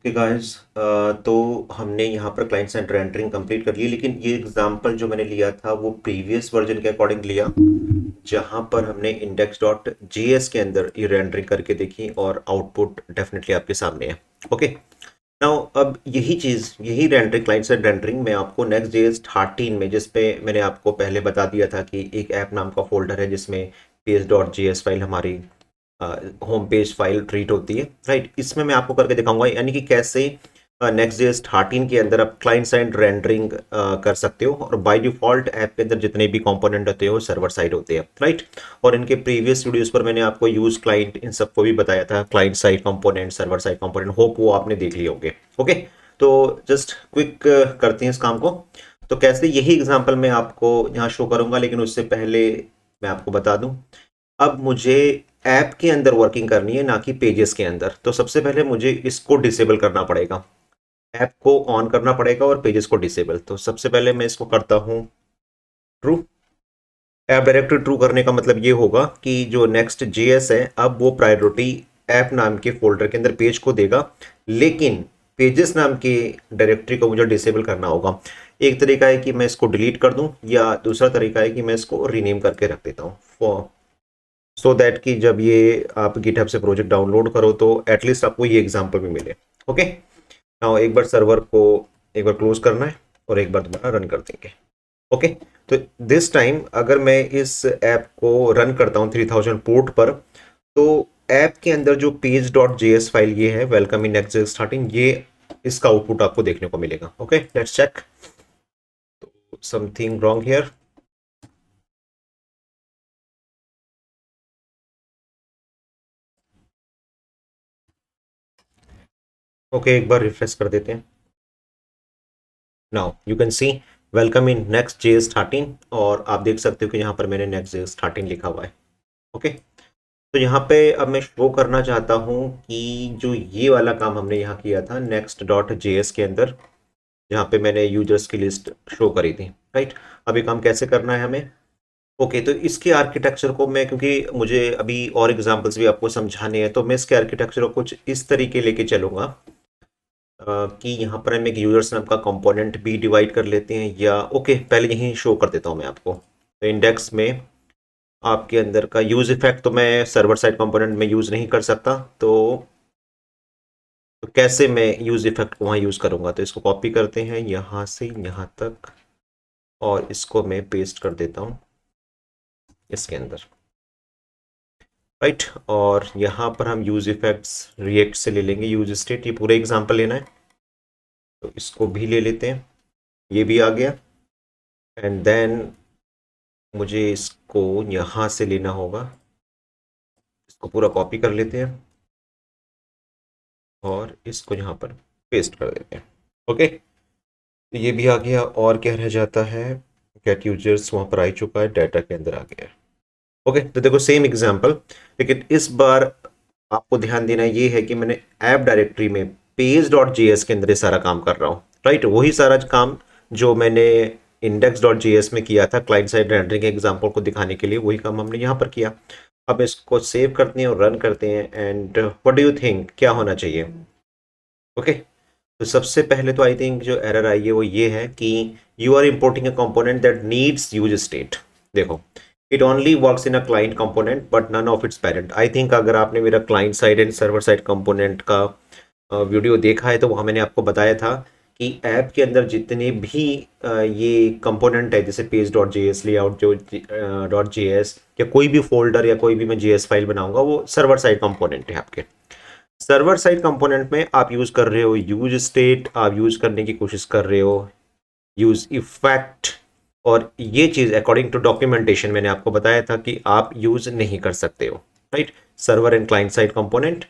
Okay guys, तो हमने यहाँ पर क्लाइंट सेंटर एंटरिंग कंप्लीट कर ली, लेकिन ये एग्जांपल जो मैंने लिया था वो प्रीवियस वर्जन के अकॉर्डिंग लिया, जहाँ पर हमने इंडेक्स डॉट जीएस के अंदर ये रेंडरिंग करके देखी और आउटपुट डेफिनेटली आपके सामने है। ओके, नाउ अब यही चीज़, यही रेंडरिंग, क्लाइंट साइड रेंडरिंग मैं आपको नेक्स्ट जेएस 13 में, जिस पे मैंने आपको पहले बता दिया था कि एक ऐप नाम का फोल्डर है जिसमें पेज डॉट जीएस फाइल हमारी होम पेज फाइल ट्रीट होती है, राइट। इसमें मैं आपको करके दिखाऊंगा यानी कि कैसे नेक्स्ट जेएस 13 के अंदर आप क्लाइंट साइड रेंडरिंग कर सकते हो, और बाय डिफॉल्ट ऐप के अंदर जितने भी कंपोनेंट होते हैं वो सर्वर साइड होते हैं, राइट। और इनके प्रीवियस वीडियोस पर मैंने आपको यूज क्लाइंट इन सबको भी बताया था, client side component, server side component, hope वो आपने देख लिए होंगे। ओके, तो जस्ट क्विक करते हैं इस काम को। तो कैसे, यही एग्जांपल मैं आपको यहाँ शो करूंगा, लेकिन उससे पहले मैं आपको बता दूं, अब मुझे ऐप के अंदर वर्किंग करनी है ना कि पेजेस के अंदर। तो सबसे पहले मुझे इसको डिसेबल करना पड़ेगा, ऐप को ऑन करना पड़ेगा और पेजेस को डिसेबल। तो सबसे पहले मैं इसको करता हूँ ट्रू। ऐप डायरेक्टरी ट्रू करने का मतलब ये होगा कि जो नेक्स्ट जेएस है अब वो प्रायोरिटी ऐप नाम के फोल्डर के अंदर पेज को देगा, लेकिन पेजेस नाम की डायरेक्टरी को मुझे डिसेबल करना होगा। एक तरीका है कि मैं इसको डिलीट कर दूं, या दूसरा तरीका है कि मैं इसको रीनेम करके रख देता हूँ, सो दैट कि जब ये आप गिटहब से प्रोजेक्ट डाउनलोड करो तो एटलीस्ट आपको ये एग्जांपल भी मिले। ओके, नाउ एक बार सर्वर को एक बार क्लोज करना है और एक बार दोबारा रन कर देंगे। ओके, तो दिस टाइम अगर मैं इस ऐप को रन करता हूँ 3000 पोर्ट पर, तो ऐप के अंदर जो पेज डॉट जेएस फाइल ये है, वेलकम इन नेक्स्ट स्टार्टिंग, ये इसका आउटपुट आपको देखने को मिलेगा। Okay, let's check. Something wrong here. Okay, एक बार रिफ्रेश कर देते हैं। Now you can see welcome in next J 13, और आप देख सकते हो कि यहाँ पर मैंने नेक्स्ट जे 13 लिखा हुआ है। ओके, तो यहाँ पे अब मैं शो करना चाहता हूँ कि जो ये वाला काम हमने यहाँ किया था नेक्स्ट डॉट जेएस के अंदर, जहाँ पे मैंने यूजर्स की लिस्ट शो करी थी, राइट। अब ये काम कैसे करना है हमें। ओके, तो इसके आर्किटेक्चर को मैं, क्योंकि मुझे अभी और एग्जांपल्स भी आपको समझाने हैं, तो मैं इसके आर्किटेक्चर को कुछ इस तरीके लेके चलूंगा कि यहाँ पर हम एक यूजर्स नाम का कंपोनेंट भी डिवाइड कर लेते हैं, या ओके पहले यहीं शो कर देता हूँ मैं आपको। तो इंडेक्स में आपके अंदर का यूज इफेक्ट तो मैं सर्वर साइड कंपोनेंट में यूज नहीं कर सकता, तो कैसे मैं यूज इफेक्ट को वहाँ यूज करूँगा। तो इसको कॉपी करते हैं यहाँ से यहाँ तक, और इसको मैं पेस्ट कर देता हूँ इसके अंदर, राइट। और यहाँ पर हम यूज इफेक्ट्स रिएक्ट से ले लेंगे, यूज स्टेट, ये पूरा एग्जाम्पल लेना है, तो इसको भी ले लेते हैं, ये भी आ गया। एंड देन मुझे इसको यहाँ से लेना होगा, इसको पूरा कॉपी कर लेते हैं और इसको यहाँ पर पेस्ट कर देते हैं। ओके, तो ये भी आ गया, और क्या रह जाता है, गेट यूजर्स वहाँ पर आ चुका है, डाटा के अंदर आ गया है। ओके, तो देखो सेम एग्जांपल, लेकिन इस बार आपको ध्यान देना ये है कि मैंने ऐप डायरेक्टरी में पेज डॉट जेएस के अंदर ये सारा काम कर रहा हूँ, राइट। वही सारा काम जो मैंने इंडेक्स डॉट जेएस में किया था क्लाइंट साइड रेंडरिंग के एग्जाम्पल को दिखाने के लिए, वही काम हमने यहाँ पर किया। अब इसको सेव करते हैं और रन करते हैं, and what do you think क्या होना चाहिए। ओके, तो सबसे पहले तो आई थिंक जो एरर आई है वो ये है कि you are importing a component that needs use state. देखो, it only works in a client component but none of its parent. I think अगर आपने मेरा client side and server side component का वीडियो देखा है तो वहाँ मैंने आपको बताया था कि ऐप के अंदर जितने भी ये कंपोनेंट है, जैसे page dot J S, layout जो डॉट जे एस, या कोई भी फोल्डर या कोई भी मैं जे एस फाइल बनाऊंगा, वो सर्वर साइड कंपोनेंट है आपके। सर्वर साइड कंपोनेंट में आप यूज कर रहे हो यूज स्टेट, आप यूज करने की कोशिश कर रहे हो यूज इफेक्ट, और ये चीज अकॉर्डिंग टू डॉक्यूमेंटेशन मैंने आपको बताया था कि आप यूज नहीं कर सकते हो, right. Server and client side component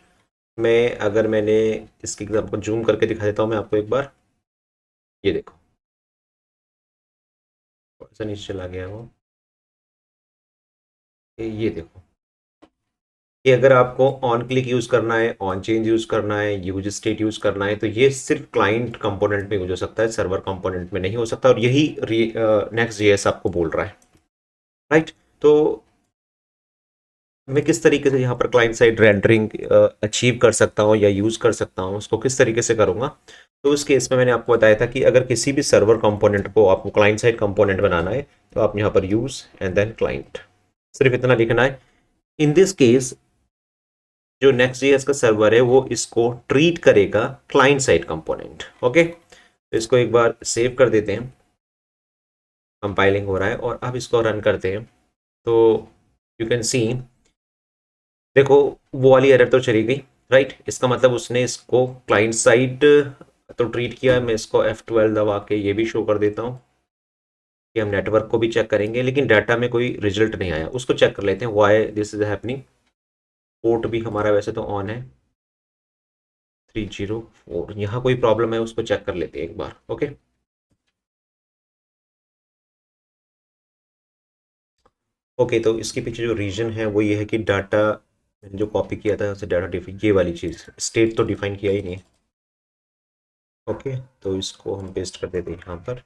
में अगर मैंने इसकी एग्जांपल को जूम करके दिखा देता हूं मैं आपको एक बार, ये देखो, थोड़ा सा नीचे चला गया वो, ये देखो, कि अगर आपको ऑन क्लिक यूज करना है, ऑन चेंज यूज करना है, यूज स्टेट यूज करना है, तो ये सिर्फ क्लाइंट कंपोनेंट में यूज हो सकता है, सर्वर कंपोनेंट में नहीं हो सकता, और यही नेक्स्ट जेएस आपको बोल रहा है, राइट। तो मैं किस तरीके से यहाँ पर क्लाइंट साइड रेंडरिंग अचीव कर सकता हूँ या यूज़ कर सकता हूँ, उसको किस तरीके से करूँगा। तो उस केस में मैंने आपको बताया था कि अगर किसी भी सर्वर कंपोनेंट को आपको क्लाइंट साइड कंपोनेंट बनाना है तो आप यहाँ पर यूज़ एंड देन क्लाइंट, सिर्फ इतना लिखना है। इन दिस केस जो नेक्स्ट जेएस का सर्वर है वो इसको ट्रीट करेगा क्लाइंट साइड कंपोनेंट। ओके, तो इसको एक बार सेव कर देते हैं, कंपाइलिंग हो रहा है और अब इसको रन करते हैं। तो यू कैन सी, देखो वो वाली एरर तो चली गई, राइट। इसका मतलब उसने इसको क्लाइंट साइड तो ट्रीट किया है। मैं इसको F12 दबा के ये भी शो कर देता हूँ कि हम नेटवर्क को भी चेक करेंगे, लेकिन डाटा में कोई रिजल्ट नहीं आया। उसको चेक कर लेते हैं why this is happening. Port भी हमारा वैसे तो ऑन है 304, यहाँ कोई प्रॉब्लम है उसको चेक कर लेते हैं एक बार। ओके, ओके, तो इसके पीछे जो रीजन है वो ये है कि डाटा जो कॉपी किया था उसे डाटा डिफाइन, ये वाली चीज़ स्टेट तो डिफाइन किया ही नहीं। ओके, तो इसको हम पेस्ट कर देते हैं यहाँ पर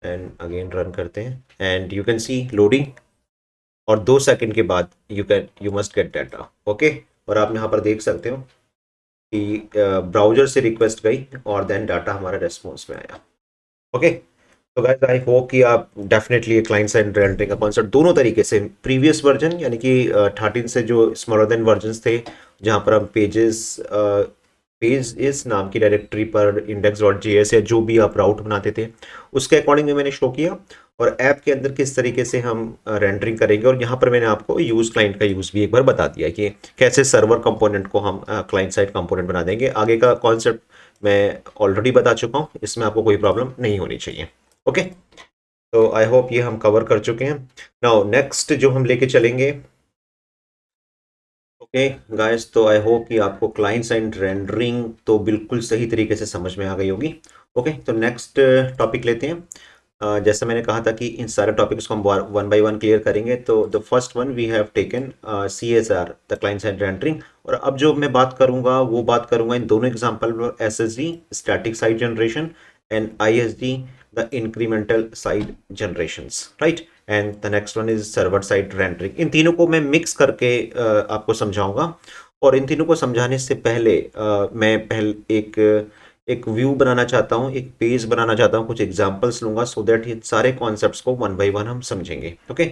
एंड अगेन रन करते हैं and you can C loading, और 2 सेकंड के बाद you must get data. Okay, और आप यहाँ पर देख सकते हो कि ब्राउज़र से रिक्वेस्ट गई और देन डाटा हमारा रेस्पॉन्स में आया। ओके, तो गाइस आई होप कि आप डेफिनेटली ये क्लाइंट साइड रेंडरिंग का कॉन्सेप्ट दोनों तरीके से, प्रीवियस वर्जन यानी कि 13 से जो स्मॉलर देन वर्जन्स थे जहाँ पर हम पेज इस नाम की डायरेक्टरी पर index.js या जो भी आप राउट बनाते थे उसके अकॉर्डिंग में मैंने शो किया, और ऐप के अंदर किस तरीके से हम रेंडरिंग करेंगे। और यहाँ पर मैंने आपको यूज़ क्लाइंट का यूज़ भी एक बार बता दिया कि कैसे सर्वर कंपोनेंट को हम क्लाइंट साइड कंपोनेंट बना देंगे। आगे का कॉन्सेप्ट मैं ऑलरेडी बता चुका हूँ, इसमें आपको कोई प्रॉब्लम नहीं होनी चाहिए। ओके, तो आई होप ये हम कवर कर चुके हैं। नाउ नेक्स्ट जो हम लेके चलेंगे, ओके गाइस, तो आई होप कि आपको क्लाइंट साइड रेंडरिंग तो बिल्कुल सही तरीके से समझ में आ गई होगी। ओके, तो नेक्स्ट टॉपिक लेते हैं। जैसे मैंने कहा था कि इन सारे टॉपिक्स को हम वन बाय वन क्लियर करेंगे। तो the first one we have taken CSR, the client side rendering. और अब जो मैं बात करूंगा वो बात करूंगा इन दोनों एग्जांपल पर, SSD static side generation and ISD the incremental side generations, right. And the next one is server side rendering. इन तीनों को मैं मिक्स करके आपको समझाऊंगा। और इन तीनों को समझाने से पहले मैं पहले एक व्यू बनाना चाहता हूँ, एक पेज बनाना चाहता हूँ, कुछ एग्जांपल्स लूंगा सो दैट ये सारे कॉन्सेप्ट्स को वन बाय वन हम समझेंगे। ओके,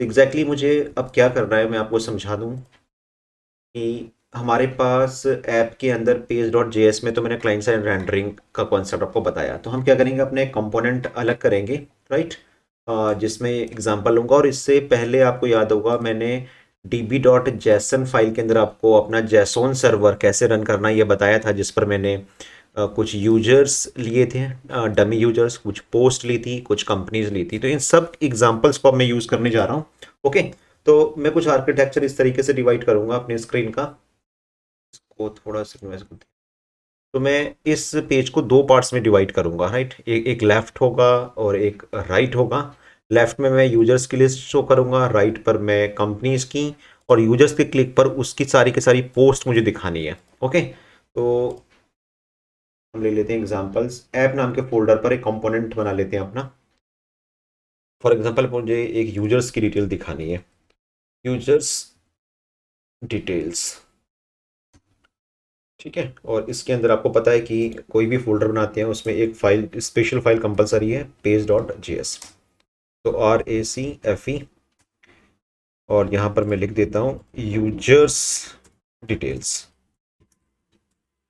एग्जैक्टली मुझे अब क्या करना है मैं आपको समझा दूँ कि हमारे पास ऐप के अंदर page.js में तो मैंने क्लाइंट साइड रेंडरिंग का कॉन्सेप्ट आपको बताया। तो हम क्या करेंगे, अपने कंपोनेंट अलग करेंगे, राइट। जिसमें एग्जांपल लूंगा। और इससे पहले आपको याद होगा मैंने db.json फाइल के अंदर आपको अपना JSON सर्वर कैसे रन करना है ये बताया था, जिस पर मैंने कुछ यूजर्स लिए थे, डमी यूजर्स, कुछ पोस्ट ली थी, कुछ कंपनीज ली थी। तो इन सब एग्जांपल्स को अब मैं यूज़ करने जा रहा हूँ। ओके, तो मैं कुछ आर्किटेक्चर इस तरीके से डिवाइड करूंगा अपनी स्क्रीन का, इसको थोड़ा सा इन्वेस्ट करते हैं। तो मैं इस पेज को दो पार्ट्स में डिवाइड करूंगा, राइट। एक लेफ्ट होगा और एक राइट होगा। लेफ्ट में मैं यूजर्स की लिस्ट शो करूंगा, राइट पर मैं कंपनीज की, और यूजर्स के क्लिक पर उसकी सारी की सारी पोस्ट मुझे दिखानी है। ओके, तो हम ले लेते हैं एग्जांपल्स। ऐप नाम के फोल्डर पर एक कंपोनेंट बना लेते हैं अपना। फॉर एग्जांपल मुझे एक यूजर्स की डिटेल दिखानी है, यूजर्स डिटेल्स, ठीक है। और इसके अंदर आपको पता है कि कोई भी फोल्डर बनाते हैं उसमें एक फाइल, स्पेशल फाइल कंपलसरी है, page.js। तो RACFE, और यहाँ पर मैं लिख देता हूँ यूजर्स डिटेल्स,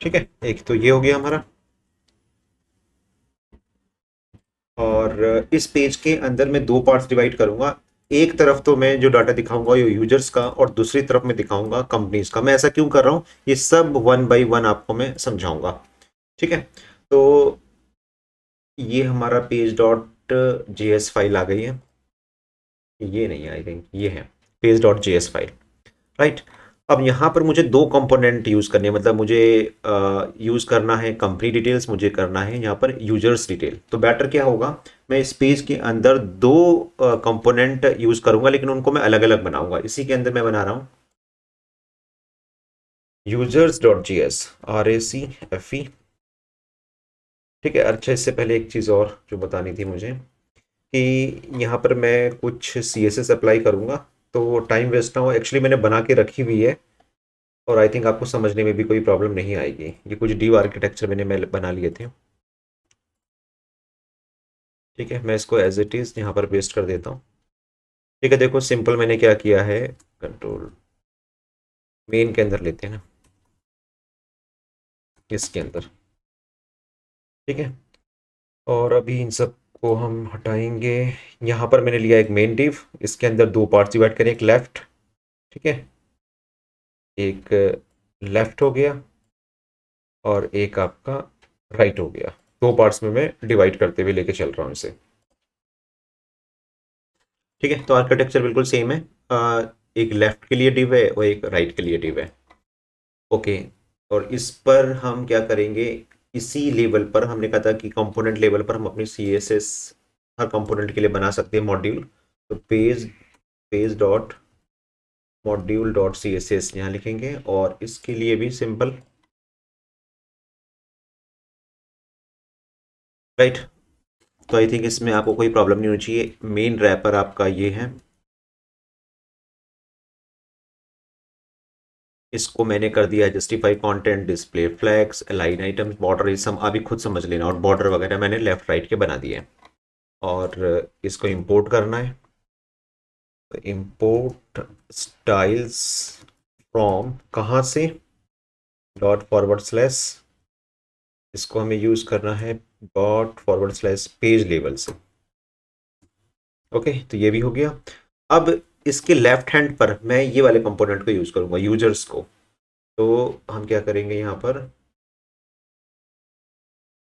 ठीक है। एक तो ये हो गया हमारा। और इस पेज के अंदर मैं दो पार्ट्स डिवाइड करूंगा। एक तरफ तो मैं जो डाटा दिखाऊंगा ये यूजर्स का, और दूसरी तरफ मैं दिखाऊंगा कंपनीज का। मैं ऐसा क्यों कर रहा हूँ ये सब वन बाय वन आपको मैं समझाऊंगा, ठीक है। तो ये हमारा page.js फाइल आ गई है, ये नहीं, आई थिंक ये है page.js फाइल, राइट। अब यहाँ पर मुझे दो कंपोनेंट यूज़ करने हैं, मतलब मुझे यूज़ करना है कंपनी डिटेल्स, मुझे करना है यहाँ पर यूजर्स डिटेल। तो बेटर क्या होगा, मैं इस पेज के अंदर दो कंपोनेंट यूज़ करूँगा, लेकिन उनको मैं अलग अलग बनाऊंगा। इसी के अंदर मैं बना रहा हूँ users.js, RACFE, ठीक है। अच्छा, इससे पहले एक चीज़ और जो बतानी थी मुझे कि यहाँ पर मैं कुछ CSS अप्लाई करूँगा। तो टाइम वेस्ट ना हो, एक्चुअली मैंने बना के रखी हुई है और आई थिंक आपको समझने में भी कोई प्रॉब्लम नहीं आएगी। ये कुछ डीव आर्किटेक्चर मैं बना लिए थे। ठीक है, मैं इसको एज इट इज़ यहाँ पर पेस्ट कर देता हूँ। ठीक है, देखो सिंपल मैंने क्या किया है, कंट्रोल मेन के अंदर लेते हैं ना, इसके अंदर। ठीक है, और अभी इन सब को हम हटाएंगे। यहाँ पर मैंने लिया एक मेन डिव, इसके अंदर दो पार्ट्स डिवाइड करें, एक लेफ्ट, ठीक है, एक लेफ्ट हो गया और एक आपका राइट हो गया। दो पार्ट्स में मैं डिवाइड करते हुए लेके चल रहा हूँ इसे। ठीक है, तो आर्किटेक्चर बिल्कुल सेम है। एक लेफ्ट के लिए डिव है और एक राइट के लिए डिव है। ओके, और इस पर हम क्या करेंगे, इसी लेवल पर हमने कहा था कि कंपोनेंट लेवल पर हम अपनी सी एस एस हर कंपोनेंट के लिए बना सकते हैं मॉड्यूल। तो page page dot module dot C S S यहाँ लिखेंगे और इसके लिए भी सिंपल, राइट। तो आई थिंक इसमें आपको कोई प्रॉब्लम नहीं होनी चाहिए। मेन रैपर आपका ये है, इसको मैंने कर दिया justify content, display flags, align items, border, ये सब अभी खुद समझ लेना। और बॉर्डर वगैरह मैंने लेफ्ट राइट के बना दिए हैं। और इसको इंपोर्ट करना है, तो इंपोर्ट स्टाइल्स फ्रॉम कहाँ से, डॉट फॉरवर्ड स्लैश, इसको हमें यूज करना है dot forward slash page level से। ओके, तो ये भी हो गया। अब इसके लेफ्ट हैंड पर मैं ये वाले कंपोनेंट को यूज करूंगा, यूजर्स को। तो हम क्या करेंगे, यहाँ पर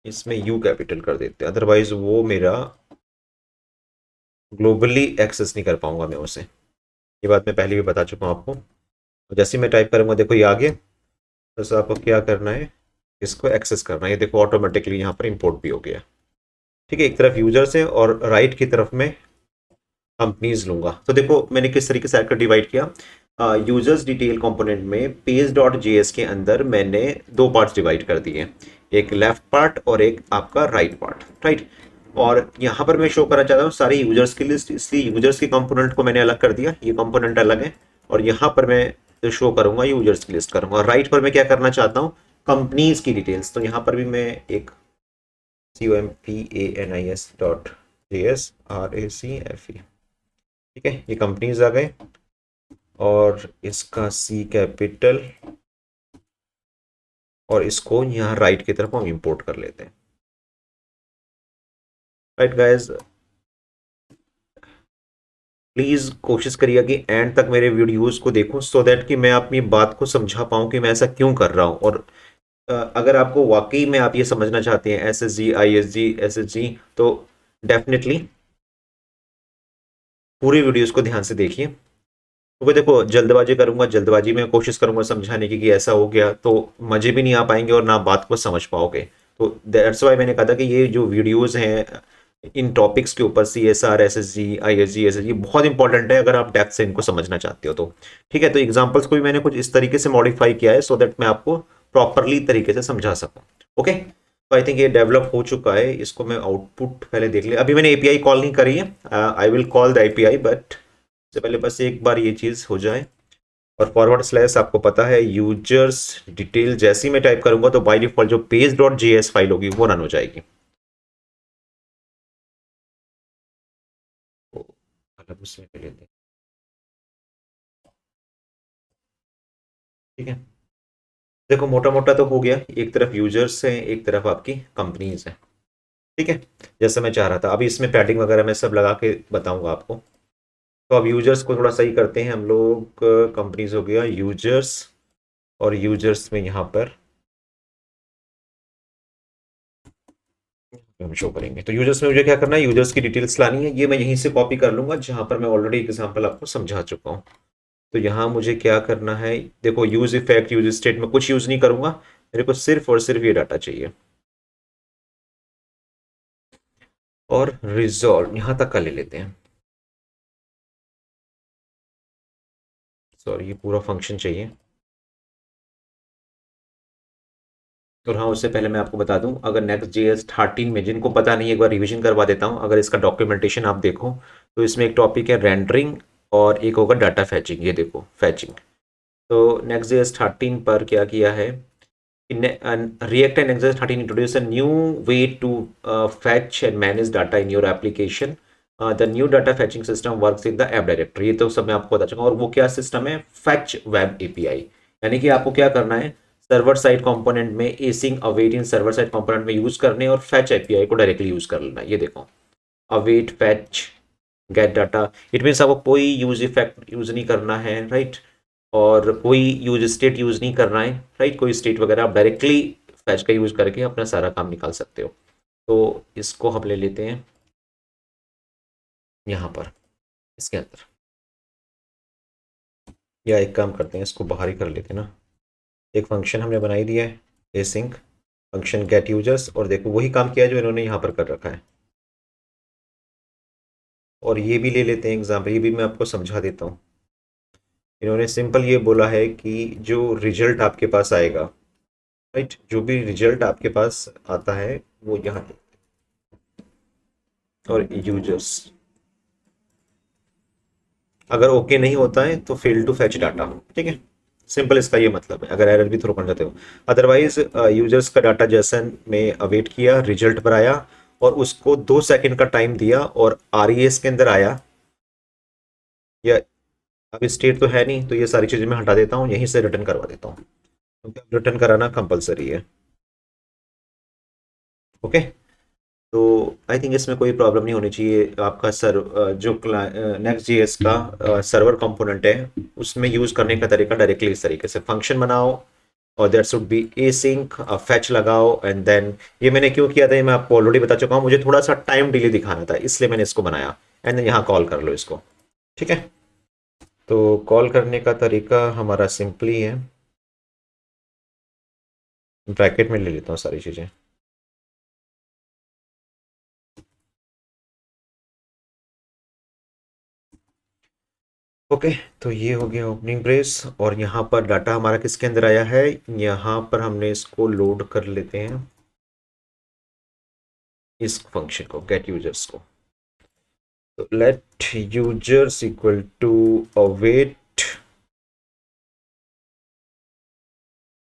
इसमें यू कैपिटल कर देते हैं, अदरवाइज वो मेरा ग्लोबली एक्सेस नहीं कर पाऊंगा मैं उसे। ये बात मैं पहले भी बता चुका हूँ आपको। तो जैसे मैं टाइप करूंगा, देखो ये आ गया। बस आपको क्या करना है, इसको एक्सेस करना है। ये देखो ऑटोमेटिकली यहाँ पर इंपोर्ट भी हो गया। ठीक है, एक तरफ यूजर्स है और राइट की तरफ में कंपनीज लूंगा। तो देखो मैंने किस तरीके से आकर डिवाइड किया। यूजर्स डिटेल कंपोनेंट में पेज डॉट जेएस के अंदर मैंने दो पार्ट्स डिवाइड कर दिए, एक लेफ्ट पार्ट और एक आपका राइट पार्ट, राइट। और यहाँ पर मैं शो करना चाहता हूँ सारे यूजर्स की लिस्ट, इसलिए यूजर्स के कंपोनेंट को मैंने अलग कर दिया, ये कंपोनेंट अलग है। और यहाँ पर मैं शो करूंगा यूजर्स की लिस्ट करूंगा। राइट पर मैं क्या करना चाहता हूँ, कंपनीज की डिटेल्स। तो यहाँ पर भी मैं एक COMPANIS.JS ठीक है, ये कंपनीज आ गए और इसका सी कैपिटल, और इसको यहाँ राइट की तरफ हम इंपोर्ट कर लेते हैं। राइट गाइस, प्लीज कोशिश करिए कि एंड तक मेरे वीडियोस को देखो, सो दैट कि मैं अपनी बात को समझा पाऊँ कि मैं ऐसा क्यों कर रहा हूँ। और अगर आपको वाकई में आप ये समझना चाहते हैं SSG ISG SSG, तो डेफिनेटली पूरी वीडियोस को ध्यान से देखिए। क्योंकि देखो जल्दबाजी करूंगा, जल्दबाजी में कोशिश करूंगा समझाने की कि ऐसा हो गया, तो मजे भी नहीं आ पाएंगे और ना बात को समझ पाओगे। तो दैट्स वाई मैंने कहा था कि ये जो वीडियोस हैं इन टॉपिक्स के ऊपर, CSR SSG ISG SSG बहुत इंपॉर्टेंट है अगर आप डेप्थ से इनको समझना चाहते हो तो। ठीक है, तो एग्जाम्पल्स को भी मैंने कुछ इस तरीके से मॉडिफाई किया है सो दैट मैं आपको प्रॉपरली तरीके से समझा सकूँ। ओके, तो आई थिंक ये डेवलप हो चुका है। इसको मैं आउटपुट पहले देख लिया। अभी मैंने एपीआई कॉल नहीं करी है, I will call the API, but से पहले बस एक बार ये चीज़ हो जाए। और फॉरवर्ड स्लैश आपको पता है यूजर्स डिटेल जैसे ही मैं टाइप करूंगा तो बाय डिफॉल्ट जो पेज डॉट जेएस फाइल होगी वो रन हो जाएगी। तो अलग उसमें ले लेते हैं। ठीक है, देखो मोटा मोटा तो हो गया, एक तरफ यूजर्स है एक तरफ आपकी कंपनीज है। ठीक है, जैसे मैं चाह रहा था। अभी इसमें पैडिंग वगैरह मैं सब लगा के बताऊंगा आपको। तो अब यूजर्स को थोड़ा सही करते हैं हम लोग। कंपनीज हो गया यूजर्स, और यूजर्स में यहाँ पर हम शो करेंगे। तो यूजर्स में मुझे क्या करना है, यूजर्स की डिटेल्स लानी है। ये मैं यहीं से कॉपी कर लूंगा जहां पर मैं ऑलरेडी एग्जांपल आपको समझा चुका हूँ। तो यहाँ मुझे क्या करना है, देखो यूज इफेक्ट यूज स्टेट में कुछ यूज नहीं करूंगा, मेरे को सिर्फ और सिर्फ ये डाटा चाहिए। और रिजॉल्व यहां तक का ले लेते हैं। सॉरी, ये पूरा फंक्शन चाहिए। और हाँ, उससे पहले मैं आपको बता दूं, अगर Next.js 13 में जिनको पता नहीं, एक बार रिवीजन करवा देता हूं। अगर इसका डॉक्यूमेंटेशन आप देखो तो इसमें एक टॉपिक है रेंडरिंग और एक होगा डाटा फैचिंग, ये देखो फैचिंग। तो नेक्स्ट 13 पर क्या किया है, React and Next.js 13 introduce a new way to fetch and manage data in your application. The new data fetching system works in the app directory. ये तो सब मैं आपको बता चुका हूँ। और वो क्या सिस्टम है, फैच वेब एपीआई। यानी कि आपको क्या करना है, सर्वर साइड कंपोनेंट में एसिंग अवेटिंग सर्वर साइड कंपोनेंट में यूज करने और फैच एपीआई को डायरेक्टली यूज कर लेना है। ये देखो, await fetch gate data, it means आपको कोई यूज इफेक्ट यूज नहीं करना है, राइट। और कोई यूज स्टेट यूज नहीं करना है, राइट। कोई स्टेट वगैरह आप डायरेक्टली फैच का यूज करके अपना सारा काम निकाल सकते हो। तो इसको हम ले लेते हैं यहाँ पर इसके अंदर, या एक काम करते हैं इसको बाहर ही कर लेते हैं ना। एक फंक्शन हमने बनाई दिया है एसिंक फंक्शन गेट यूजर्स, और देखो वही काम किया जो इन्होंने यहाँ पर कर रखा है। और ये भी ले लेते हैं एग्जाम्पल, ये भी मैं आपको समझा देता हूँ। इन्होंने सिंपल ये बोला है कि जो रिजल्ट आपके पास आएगा, राइट, जो भी रिजल्ट आपके पास आता है वो यहाँ, और यूजर्स अगर ओके नहीं होता है तो फेल टू फैच डाटा, ठीक है। सिंपल इसका ये मतलब है, अगर एरर भी थ्रो कर जाते हो। अदरवाइज यूजर्स का डाटा जेसन में अवेट किया, रिजल्ट पर आया और उसको 2 सेकंड का टाइम दिया और आरईएस के अंदर आया, या अभी स्टेट तो है नहीं तो ये सारी चीज़ें मैं हटा देता हूँ, यहीं से रिटर्न करवा देता हूँ, क्योंकि रिटर्न कराना कंपलसरी है। ओके, तो आई थिंक इसमें कोई प्रॉब्लम नहीं होनी चाहिए। आपका जो नेक्स्ट जीएस का सर्वर कंपोनेंट है उसमें यूज़ करने का तरीका डायरेक्टली इस तरीके से फंक्शन बनाओ, और there should be async fetch लगाओ, एंड देन ये मैंने क्यों किया था ये मैं आपको ऑलरेडी बता चुका हूँ। मुझे थोड़ा सा टाइम डिले दिखाना था इसलिए मैंने इसको बनाया, एंड देन यहाँ कॉल कर लो इसको, ठीक है। तो कॉल करने का तरीका हमारा सिंपली है, ब्रैकेट में ले लेता हूँ सारी चीज़ें। ओके, तो ये हो गया ओपनिंग ब्रेस, और यहाँ पर डाटा हमारा किसके अंदर आया है, यहाँ पर हमने इसको लोड कर लेते हैं, इस फंक्शन को गेट यूजर्स को। तो let users equal to await,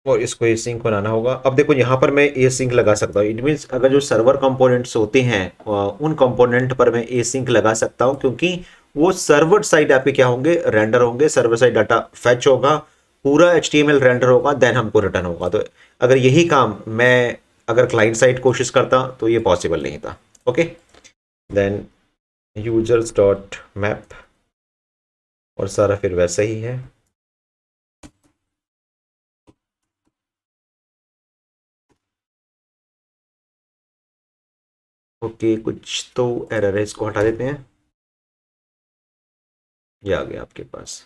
और इसको ए सिंक बनाना होगा। अब देखो यहाँ पर मैं ए सिंक लगा सकता हूँ, इट मीन्स अगर जो सर्वर कंपोनेंट्स होते हैं उन कंपोनेंट पर मैं ए सिंक लगा सकता हूँ, क्योंकि वो सर्वर साइड आपके क्या होंगे, रेंडर होंगे, सर्वर साइड डाटा फैच होगा, पूरा HTML रेंडर होगा, देन हमको रिटर्न होगा। तो अगर यही काम मैं अगर क्लाइंट साइड कोशिश करता तो ये पॉसिबल नहीं था। Okay, then users dot map, और सारा फिर वैसा ही है। ओके, कुछ तो एरर है, इसको हटा देते हैं, ये आ गया आपके पास,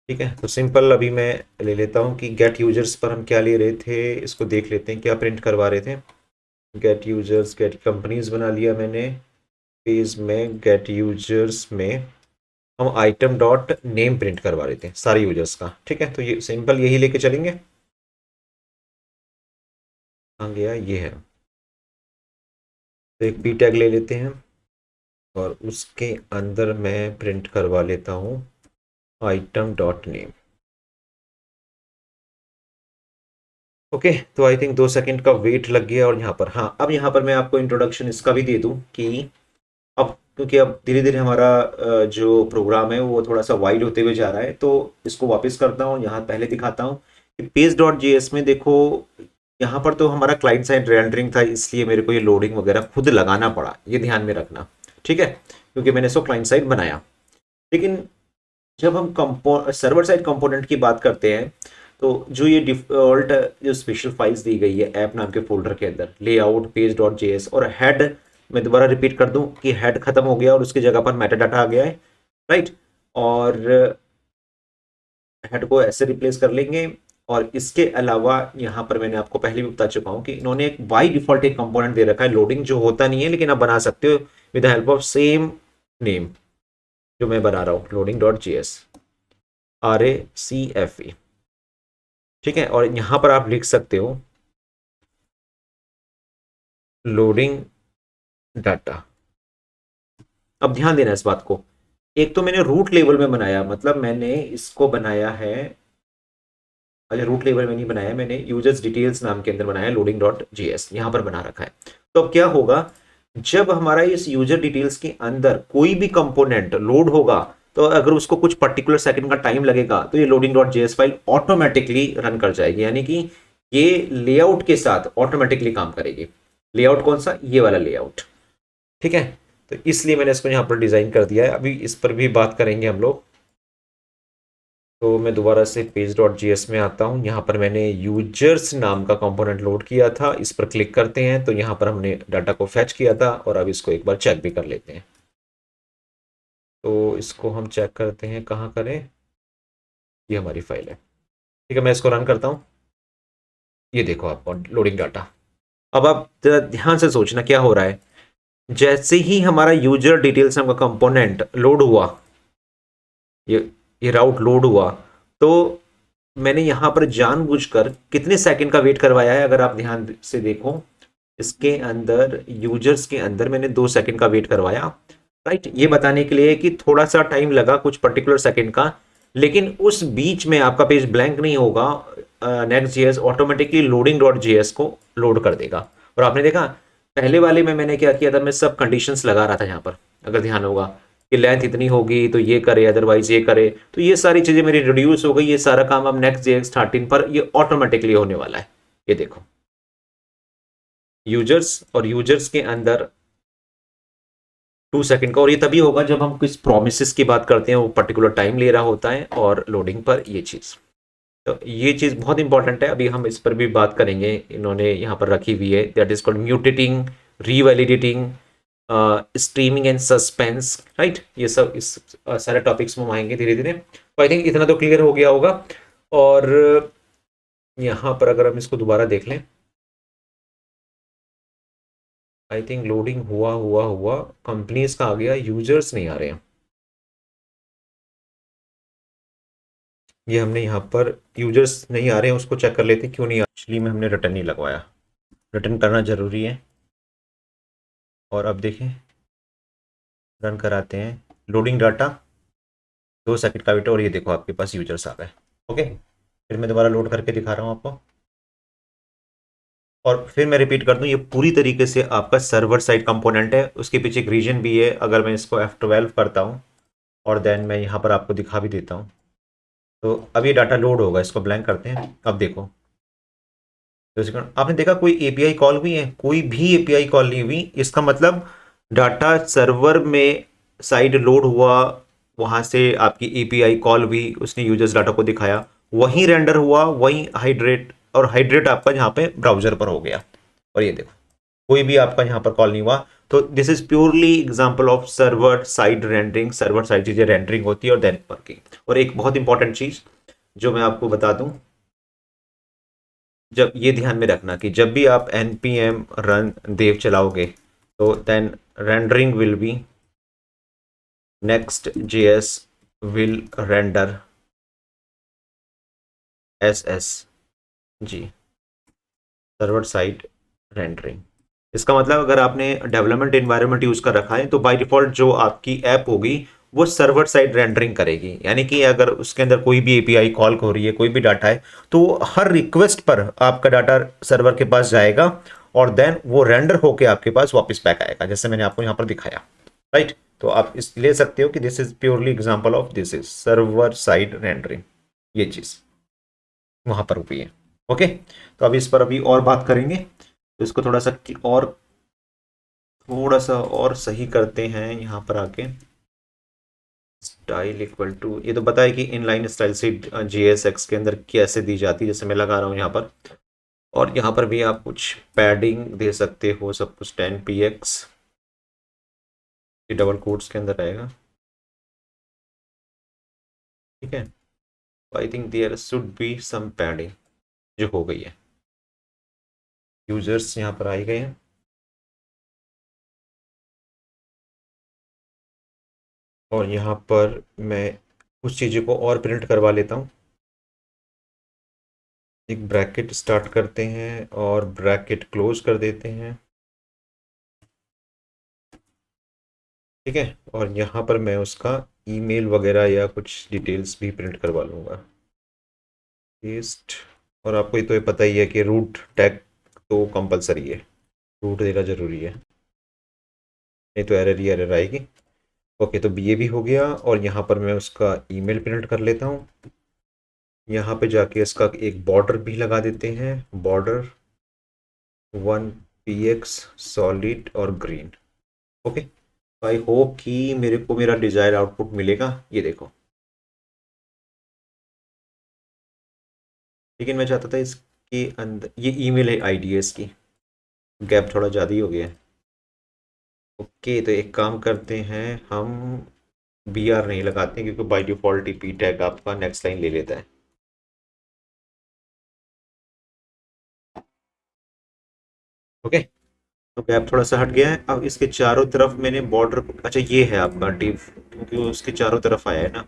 ठीक है। तो सिंपल अभी मैं ले लेता हूँ कि गेट यूजर्स पर हम क्या ले रहे थे, इसको देख लेते हैं क्या प्रिंट करवा रहे थे। गेट यूजर्स गेट कंपनीज बना लिया मैंने, पेज में गेट यूजर्स में हम आइटम डॉट नेम प्रिंट करवा रहे थे सारे यूजर्स का, ठीक है। तो ये सिंपल यही लेके चलेंगे, आ गया ये है। तो एक पी टैग ले लेते हैं और उसके अंदर मैं प्रिंट करवा लेता हूँ आइटम डॉट नेम। ओके, तो आई थिंक 2 सेकंड का वेट लग गया, और यहाँ पर हाँ, अब यहाँ पर मैं आपको इंट्रोडक्शन इसका भी दे दूँ कि अब क्योंकि अब धीरे धीरे हमारा जो प्रोग्राम है वो थोड़ा सा वाइड होते हुए जा रहा है, तो इसको वापस करता हूँ, यहाँ पहले दिखाता हूँ कि पेज डॉट जेएस में देखो, यहाँ पर तो हमारा क्लाइंट साइड रेंडरिंग था, इसलिए मेरे को ये लोडिंग वगैरह खुद लगाना पड़ा, ये ध्यान में रखना, ठीक है, क्योंकि मैंने इसको क्लाइंट साइड बनाया। लेकिन जब हम सर्वर साइड कंपोनेंट की बात करते हैं, तो जो ये डिफॉल्ट जो स्पेशल फाइल्स दी गई है ऐप नाम के फोल्डर के अंदर, लेआउट पेज डॉट जेएस और हेड, मैं दोबारा रिपीट कर दूं कि हेड खत्म हो गया और उसकी जगह पर मेटा डाटा आ गया है, राइट। और हेड को ऐसे रिप्लेस कर लेंगे। और इसके अलावा यहाँ पर मैंने आपको पहले भी बता चुका हूँ कि इन्होंने एक बाई डिफॉल्ट एक कंपोनेंट दे रखा है लोडिंग, जो होता नहीं है लेकिन आप बना सकते हो with the help of same name जो मैं बना रहा हूँ, लोडिंग डॉट जेएस RACFE, ठीक है। और यहां पर आप लिख सकते हो लोडिंग डाटा। अब ध्यान देना इस बात को, एक तो मैंने रूट लेवल में बनाया, मतलब मैंने इसको बनाया है, अच्छा रूट लेवल में नहीं बनाया, मैंने यूजर्स डिटेल्स नाम के अंदर बनाया लोडिंग डॉट जीएस, यहां पर बना रखा है। तो अब क्या होगा, जब हमारा इस यूजर डिटेल्स के अंदर कोई भी कंपोनेंट लोड होगा, तो अगर उसको कुछ पर्टिकुलर सेकंड का टाइम लगेगा, तो ये loading dot JS file automatically run कर जाएगी, यानी कि ये लेआउट के साथ ऑटोमेटिकली काम करेगी। लेआउट कौन सा, ये वाला लेआउट, ठीक है। तो इसलिए मैंने इसको यहाँ पर डिजाइन कर दिया है, अभी इस पर भी बात करेंगे हम लोग। तो मैं दोबारा से पेज डॉट जीएस में आता हूँ, यहाँ पर मैंने यूजर्स नाम का कंपोनेंट लोड किया था, इस पर क्लिक करते हैं तो यहाँ पर हमने डाटा को फैच किया था, और अब इसको एक बार चेक भी कर लेते हैं। तो इसको हम चेक करते हैं, कहाँ करें, ये हमारी फाइल है, ठीक है। मैं इसको रन करता हूँ, ये देखो आपको लोडिंग डाटा। अब आप जरा ध्यान से सोचना क्या हो रहा है, जैसे ही हमारा यूजर डिटेल्स नाम का कंपोनेंट लोड हुआ, ये ये राउट लोड हुआ, तो मैंने यहां पर जानबूझकर कितने सेकंड का वेट करवाया है, अगर आप ध्यान से देखो, इसके अंदर यूजर्स के अंदर मैंने 2 सेकंड का वेट करवाया, राइट, ये बताने के लिए कि थोड़ा सा टाइम लगा कुछ पर्टिकुलर सेकंड का, लेकिन उस बीच में आपका पेज ब्लैंक नहीं होगा, next JS automatically loading dot JS को लोड कर देगा। और आपने देखा पहले वाले में मैंने क्या किया था, मैं सब कंडीशंस लगा रहा था यहाँ पर, अगर ध्यान होगा कि लेंथ इतनी होगी तो ये करे, अदरवाइज ये करे, तो ये सारी चीजें मेरी रिड्यूस हो गई, ये सारा काम अब नेक्स्ट जेएक्स 13 पर ये ऑटोमेटिकली होने वाला है। ये देखो यूजर्स, और यूजर्स के अंदर 2 सेकंड का, और ये तभी होगा जब हम किस प्रोमिस की बात करते हैं, वो पर्टिकुलर टाइम ले रहा होता है, और लोडिंग पर ये चीज़, तो ये चीज़ बहुत इंपॉर्टेंट है, अभी हम इस पर भी बात करेंगे, इन्होंने यहाँ पर रखी हुई है, that is called mutating, revalidating, streaming and suspense, right, ये सब इस सारे टॉपिक्स में हम आएंगे धीरे धीरे। तो आई थिंक इतना तो क्लियर हो गया होगा। और यहाँ पर अगर हम इसको दोबारा देख लें, आई थिंक लोडिंग हुआ हुआ हुआ, कंपनीज का आ गया, यूजर्स नहीं आ रहे हैं। ये हमने यहाँ पर यूजर्स नहीं आ रहे हैं, उसको चेक कर लेते क्यों नहीं आ, एक्चुअली में हमने रिटर्न नहीं लगवाया, रिटर्न करना जरूरी है। और अब देखें, रन कराते हैं, लोडिंग डाटा, 2 सेकंड का वेट, और ये देखो आपके पास यूजर्स आ गए। ओके, फिर मैं दोबारा लोड करके दिखा रहा हूँ आपको, और फिर मैं रिपीट कर दूं, ये पूरी तरीके से आपका सर्वर साइड कंपोनेंट है, उसके पीछे एक रीजन भी है। अगर मैं इसको F12 करता हूँ और देन मैं यहाँ पर आपको दिखा भी देता हूँ, तो अब ये डाटा लोड होगा, इसको ब्लैंक करते हैं। अब देखो, तो आपने देखा कोई एपीआई कॉल हुई है, कोई भी एपीआई कॉल नहीं हुई, इसका मतलब डाटा सर्वर में साइड लोड हुआ, वहां से आपकी एपीआई कॉल हुई, उसने यूजर्स डाटा को दिखाया, वहीं रेंडर हुआ, वहीं हाइड्रेट, और हाइड्रेट आपका यहाँ पे ब्राउजर पर हो गया। और ये देखो कोई भी आपका यहाँ पर कॉल नहीं हुआ। तो this is purely example of server side rendering, server side चीजें रेंडरिंग होती है और देन वर्किंग। और एक बहुत इंपॉर्टेंट चीज जो मैं आपको बता दूं, जब ये ध्यान में रखना कि जब भी आप npm रन देव चलाओगे, तो then rendering will be Next JS will render S G, server side rendering. इसका मतलब अगर आपने डेवलपमेंट एनवायरनमेंट यूज कर रखा है, तो बाय डिफॉल्ट जो आपकी ऐप होगी वो सर्वर साइड रेंडरिंग करेगी, यानी कि अगर उसके अंदर कोई भी एपीआई कॉल हो रही है, कोई भी डाटा है, तो हर रिक्वेस्ट पर आपका डाटा सर्वर के पास जाएगा, और देन वो रेंडर होके आपके पास वापस बैक आएगा, जैसे मैंने आपको यहाँ पर दिखाया, राइट। तो आप इस ले सकते हो कि this is purely example of this is server side rendering, ये चीज वहां पर हुई है। ओके, तो अभी इस पर अभी और बात करेंगे, तो इसको थोड़ा सा और सही करते हैं यहाँ पर आके। स्टाइल इक्वल टू, ये तो पता है कि इनलाइन स्टाइल से JSX के अंदर कैसे दी जाती है, जैसे मैं लगा रहा हूँ यहाँ पर, और यहाँ पर भी आप कुछ पैडिंग दे सकते हो, सब कुछ 10px, ये डबल कोट्स के अंदर रहेगा, ठीक है। I think there should be some padding, जो हो गई है। यूजर्स यहाँ पर आए गए हैं, और यहाँ पर मैं कुछ चीज़ों को और प्रिंट करवा लेता हूँ। एक ब्रैकेट स्टार्ट करते हैं और ब्रैकेट क्लोज कर देते हैं, ठीक है, और यहाँ पर मैं उसका ईमेल वगैरह या कुछ डिटेल्स भी प्रिंट करवा लूँगा। पेस्ट। और आपको ये तो ये पता ही है कि रूट टैग तो कंपलसरी है, रूट देना ज़रूरी है, नहीं तो एरर ही एरर आएगी। ओके, तो ये भी हो गया, और यहाँ पर मैं उसका ईमेल प्रिंट कर लेता हूँ। यहाँ पे जाके इसका एक बॉर्डर भी लगा देते हैं, बॉर्डर 1 px सॉलिड और ग्रीन। ओके, आई होप कि मेरे को मेरा डिजायर आउटपुट मिलेगा, ये देखो। लेकिन मैं चाहता था इसके अंदर ये ईमेल है आईडी है इसकी, गैप थोड़ा ज़्यादा ही हो गया है। ओके, तो एक काम करते हैं हम, बी आर नहीं लगाते हैं क्योंकि by default he P tag आपका नेक्स्ट लाइन ले लेता है। ओके, तो गैप थोड़ा सा हट गया है। अब इसके चारों तरफ मैंने बॉर्डर, अच्छा ये है आपका डिव, क्योंकि वो उसके चारों तरफ आया है ना,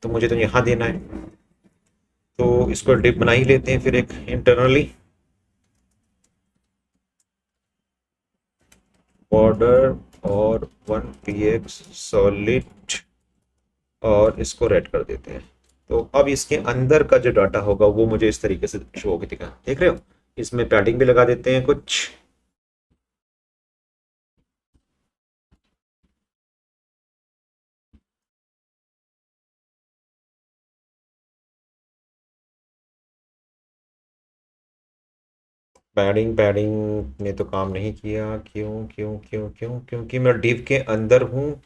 तो मुझे तो यहाँ देना है, तो इसको डिव बना ही लेते हैं फिर एक इंटरनली, बॉर्डर और 1 px सॉलिड, और इसको रेड कर देते हैं। तो अब इसके अंदर का जो डाटा होगा वो मुझे इस तरीके से शो होगा, देख रहे हो। इसमें पैडिंग भी लगा देते हैं कुछ, पैडिंग पैडिंग ने तो काम नहीं किया। क्यों क्यों क्यों क्यों? क्योंकि मैं डिव के अंदर हूँ,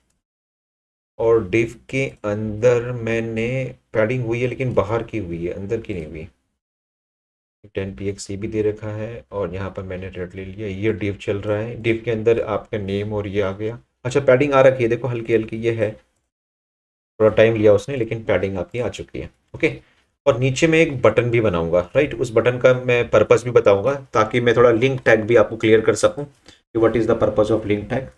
और डिव के अंदर मैंने पैडिंग हुई है, लेकिन बाहर की हुई है, अंदर की नहीं हुई। 10 px ये भी दे रखा है, और यहाँ पर मैंने रेड ले लिया, ये डिव चल रहा है, डिव के अंदर आपका नेम और ये आ गया। अच्छा, पैडिंग आ रखी है, देखो हल्की हल्की ये है, थोड़ा टाइम लिया उसने, लेकिन पैडिंग आपकी आ चुकी है। ओके, और नीचे में एक बटन भी बनाऊंगा, राइट। उस बटन का मैं पर्पस भी बताऊंगा, ताकि मैं थोड़ा लिंक टैग भी आपको क्लियर कर सकूं कि what is the purpose of link tag.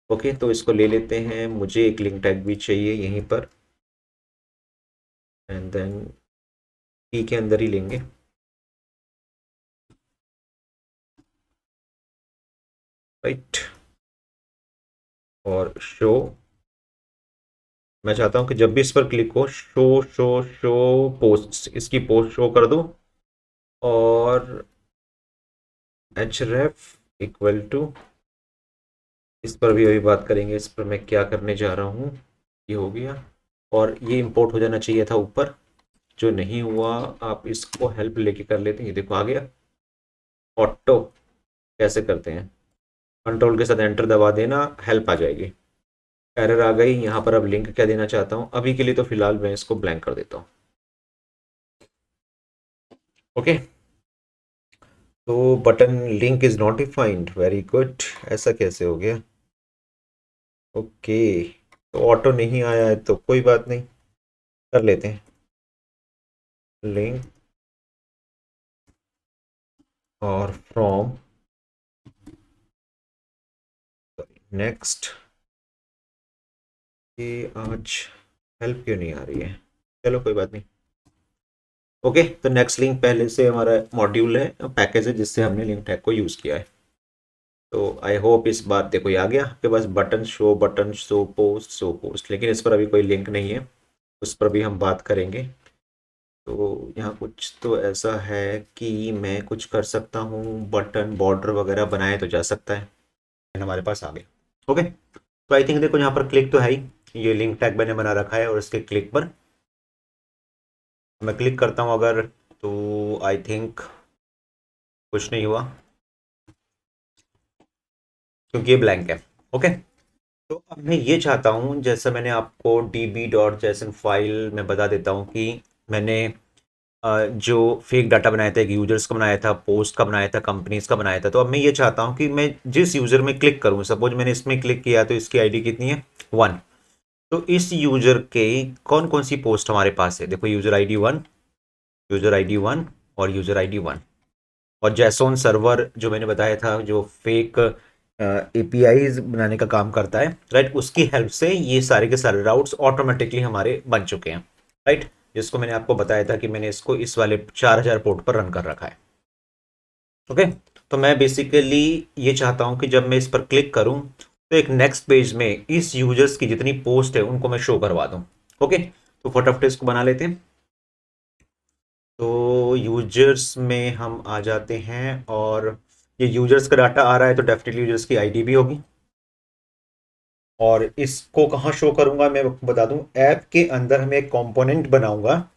Okay, तो इसको ले लेते हैं, मुझे एक लिंक टैग भी चाहिए यहीं पर, एंड देन पी के अंदर ही लेंगे, राइट। और शो, मैं चाहता हूं कि जब भी इस पर क्लिक हो, शो शो शो पोस्ट, इसकी पोस्ट शो कर दो, और एच रेफ इक्वल टू, इस पर भी अभी बात करेंगे, इस पर मैं क्या करने जा रहा हूँ। ये हो गया, और ये इंपोर्ट हो जाना चाहिए था ऊपर, जो नहीं हुआ। आप इसको हेल्प लेके कर लेते हैं, ये देखो आ गया ऑटो। कैसे करते हैं, कंट्रोल के साथ एंटर दबा देना, हेल्प आ जाएगी। एरर आ गई यहाँ पर। अब लिंक क्या देना चाहता हूँ, अभी के लिए तो फिलहाल मैं इसको ब्लैंक कर देता हूँ। ओके, तो button link is not defined, very good. ऐसा कैसे हो गया? ओके, तो ऑटो नहीं आया है तो कोई बात नहीं, कर लेते हैं लिंक और फ्रॉम नेक्स्ट। ये आज हेल्प क्यों नहीं आ रही है? चलो कोई बात नहीं। ओके, तो नेक्स्ट लिंक पहले से हमारा मॉड्यूल है, पैकेज है, जिससे हमने लिंक टैग को यूज़ किया है। तो आई होप इस बात देखो ये आ गया आपके पास, button show post show post, लेकिन इस पर अभी कोई लिंक नहीं है, उस पर भी हम बात करेंगे। तो यहाँ कुछ तो ऐसा है कि मैं कुछ कर सकता हूँ, बटन बॉर्डर वगैरह बनाए तो जा सकता है, हमारे पास आ गया। ओके, तो आई थिंक देखो यहाँ पर क्लिक तो है ही, ये लिंक टैग मैंने बना रखा है, और इसके क्लिक पर मैं क्लिक करता हूँ अगर, तो आई थिंक कुछ नहीं हुआ, क्योंकि ये ब्लैंक है। ओके, तो अब मैं ये चाहता हूँ, जैसा मैंने आपको db.json फाइल में बता देता हूँ कि मैंने जो फेक डाटा बनाया था, एक यूजर्स का बनाया था, पोस्ट का बनाया था, कंपनीज का बनाया था। तो अब मैं ये चाहता हूँ कि मैं जिस यूजर में क्लिक करूँ, सपोज मैंने इसमें क्लिक किया तो इसकी आईडी कितनी है 1, तो इस यूजर के कौन कौन सी पोस्ट हमारे पास है, देखो यूजर आईडी 1, यूजर आईडी 1 और यूजर आईडी 1। और जैसोन सर्वर जो मैंने बताया था, जो फेक एपीआई बनाने का काम करता है, राइट, उसकी हेल्प से ये सारे के सारे राउट्स ऑटोमेटिकली हमारे बन चुके हैं, राइट। जिसको मैंने आपको बताया था कि मैंने इसको इस वाले 4000 पोर्ट पर रन कर रखा है। ओके, तो मैं बेसिकली ये चाहता हूं कि जब मैं इस पर क्लिक करूं, तो एक नेक्स्ट पेज में इस यूजर्स की जितनी पोस्ट है उनको मैं शो करवा दूं। ओके, तो फटाफट इसको बना लेते हैं। तो यूजर्स में हम आ जाते हैं और ये यूजर्स का डाटा आ रहा है तो डेफिनेटली यूजर्स की आईडी भी होगी। और इसको कहाँ शो करूंगा मैं आपको बता दूं, ऐप के अंदर हमें एक कंपोनेंट बनाऊंगा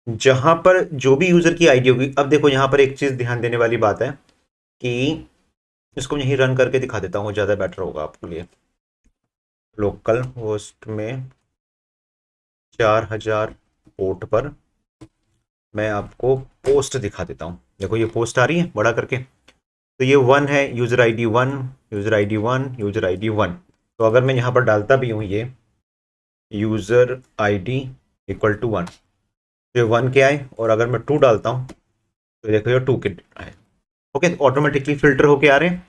जहां पर जो भी यूजर की आईडी होगी। अब देखो यहां पर एक चीज ध्यान देने वाली बात है कि इसको यहीं रन करके दिखा देता हूँ, ज़्यादा बेटर होगा आपके लिए। लोकल होस्ट में 4000 पोर्ट पर मैं आपको पोस्ट दिखा देता हूँ। देखो ये पोस्ट आ रही है बड़ा करके, तो ये 1 है, user ID 1, user ID 1, user ID 1। तो अगर मैं यहाँ पर डालता भी हूँ ये यूज़र आईडी इक्वल टू 1, तो ये 1 के आए, और अगर मैं 2 डालता हूँ तो देखो ये 2 के आए। ओके, ऑटोमेटिकली फिल्टर होके आ रहे हैं।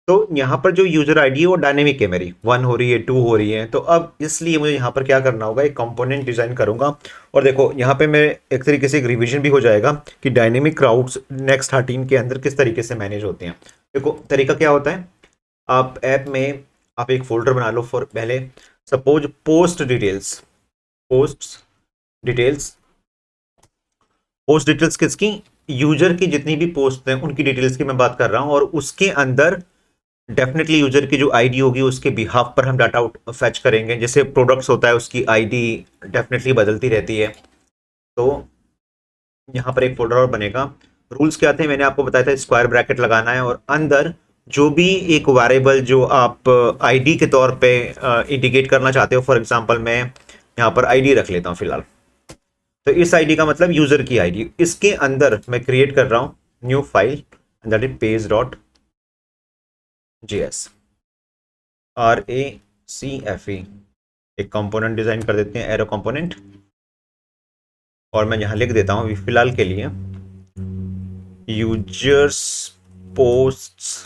तो यहाँ पर जो यूजर आईडी है वो डायनेमिक है, मेरी 1 हो रही है, 2 हो रही है। तो अब इसलिए मुझे यहाँ पर क्या करना होगा, एक कंपोनेंट डिजाइन करूंगा। और देखो यहाँ पे मैं एक तरीके से एक रिवीजन भी हो जाएगा कि डायनेमिक क्राउड्स नेक्स्ट 13 के अंदर किस तरीके से मैनेज होते हैं। देखो तरीका क्या होता है, आप ऐप में आप एक फोल्डर बना लो फॉर पहले suppose post details. Post details, post details किसकी, यूजर की जितनी भी पोस्ट हैं उनकी डिटेल्स की मैं बात कर रहा हूं। और उसके अंदर डेफिनेटली यूजर की जो आईडी होगी उसके बिहाफ पर हम डाटा फैच करेंगे। जैसे प्रोडक्ट्स होता है उसकी आईडी डेफिनेटली बदलती रहती है। तो यहाँ पर एक फोल्डर और बनेगा। रूल्स क्या थे मैंने आपको बताया था, स्क्वायर ब्रैकेट लगाना है और अंदर जो भी एक वेरिएबल जो आप आईडी के तौर पे इंडिकेट करना चाहते हो, फॉर एग्जांपल मैं यहाँ पर आईडी रख लेता हूँ फिलहाल। तो इस आईडी का मतलब यूजर की आईडी, इसके अंदर मैं क्रिएट कर रहा हूँ new file, that is page dot JS, RACFE। एक कंपोनेंट डिजाइन कर देते हैं, एरो कंपोनेंट। और मैं यहां लिख देता हूं अभी फिलहाल के लिए यूजर्स पोस्ट्स